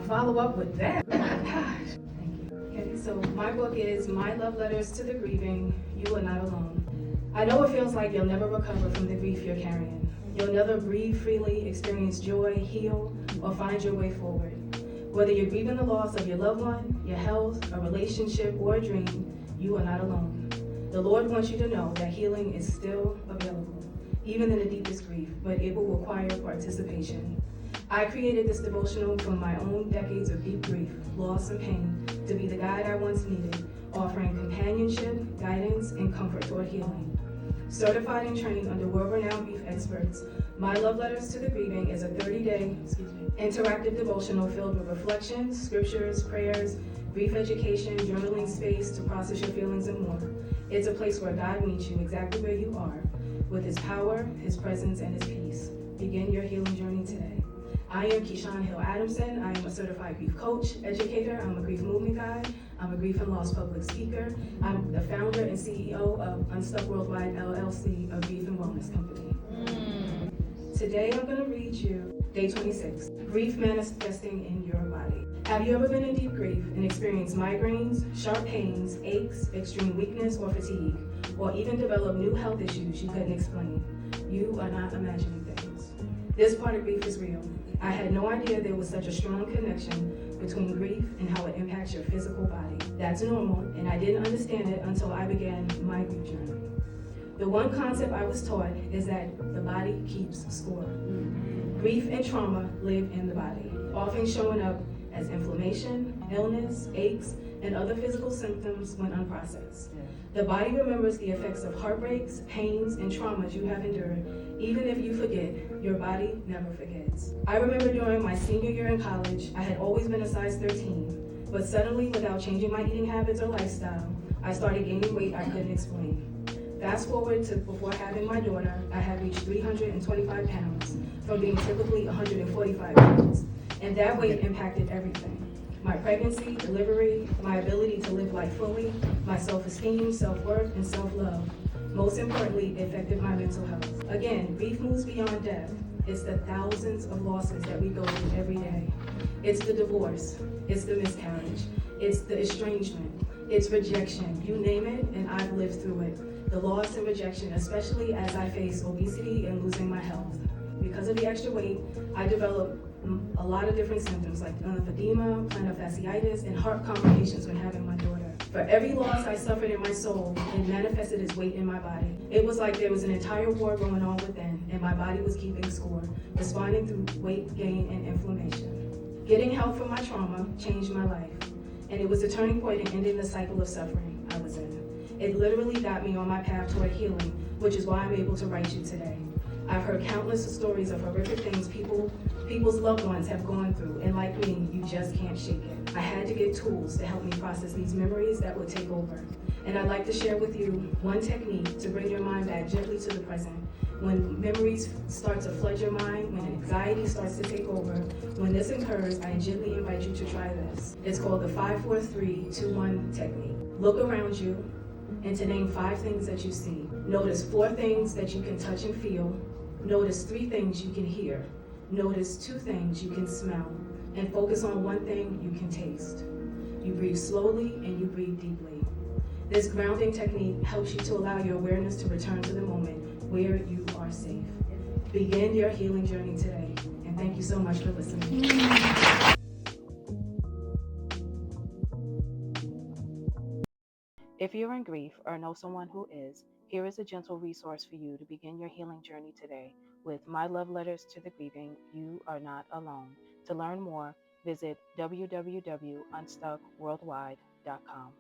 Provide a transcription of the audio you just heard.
follow up with that. Oh my gosh. Thank you. Okay, so my book is My Love Letters to the Grieving, You Are Not Alone. I know it feels like you'll never recover from the grief you're carrying. You'll never breathe freely, experience joy, heal, or find your way forward. Whether you're grieving the loss of your loved one, your health, a relationship, or a dream, you are not alone. The Lord wants you to know that healing is still available, even in the deepest grief, but it will require participation. I created this devotional from my own decades of deep grief, loss, and pain to be the guide I once needed, offering companionship, guidance, and comfort toward healing. Certified and trained under world-renowned grief experts, My Love Letters to the Grieving is a 30-day interactive devotional filled with reflections, scriptures, prayers, grief education, journaling space to process your feelings, and more. It's a place where God meets you exactly where you are, with His power, His presence, and His peace. Begin your healing journey today. I am Keyshawn Hill Adamson. I am a certified grief coach, educator. I'm a grief movement guide. I'm a grief and loss public speaker. I'm the founder and CEO of Unstuck Worldwide LLC, a grief and wellness company. Today I'm going to read you day 26, grief manifesting in your body. Have you ever been in deep grief and experienced migraines, sharp pains, aches, extreme weakness or fatigue, or even developed new health issues you couldn't explain? You are not imagining things. This part of grief is real. I had no idea there was such a strong connection between grief and how it impacts your physical body. That's normal, and I didn't understand it until I began my grief journey. The one concept I was taught is that the body keeps score. Grief and trauma live in the body, often showing up as inflammation, illness, aches, and other physical symptoms when unprocessed. The body remembers the effects of heartbreaks, pains, and traumas you have endured. Even if you forget, your body never forgets. I remember during my senior year in college, I had always been a size 13, but suddenly, without changing my eating habits or lifestyle, I started gaining weight I couldn't explain. Fast forward to before having my daughter, I had reached 325 pounds from being typically 145 pounds, and that weight impacted everything. My pregnancy, delivery, my ability to live life fully, my self-esteem, self-worth, and self-love. Most importantly, it affected my mental health. Again, grief moves beyond death. It's the thousands of losses that we go through every day. It's the divorce, it's the miscarriage, it's the estrangement, it's rejection, you name it, and I've lived through it. The loss and rejection, especially as I face obesity and losing my health. Because of the extra weight, I developed a lot of different symptoms like lymphedema, plantar fasciitis, and heart complications when having my daughter. For every loss I suffered in my soul, it manifested as weight in my body. It was like there was an entire war going on within, and my body was keeping score, responding through weight gain and inflammation. Getting help from my trauma changed my life, and it was a turning point in ending the cycle of suffering I was in. It literally got me on my path toward healing, which is why I'm able to write you today. I've heard countless stories of horrific things people's loved ones have gone through, and like me, you just can't shake it. I had to get tools to help me process these memories that would take over. And I'd like to share with you one technique to bring your mind back gently to the present. When memories start to flood your mind, when anxiety starts to take over, when this occurs, I gently invite you to try this. It's called the 5-4-3-2-1 technique. Look around you and to name 5 things that you see. Notice 4 things that you can touch and feel. Notice 3 things you can hear. Notice 2 things you can smell. And focus on 1 thing you can taste. You breathe slowly and you breathe deeply. This grounding technique helps you to allow your awareness to return to the moment where you are safe. Begin your healing journey today. And thank you so much for listening. If you're in grief or know someone who is, here is a gentle resource for you to begin your healing journey today with My Love Letters to the Grieving, You Are Not Alone. To learn more, visit www.unstuckworldwide.com.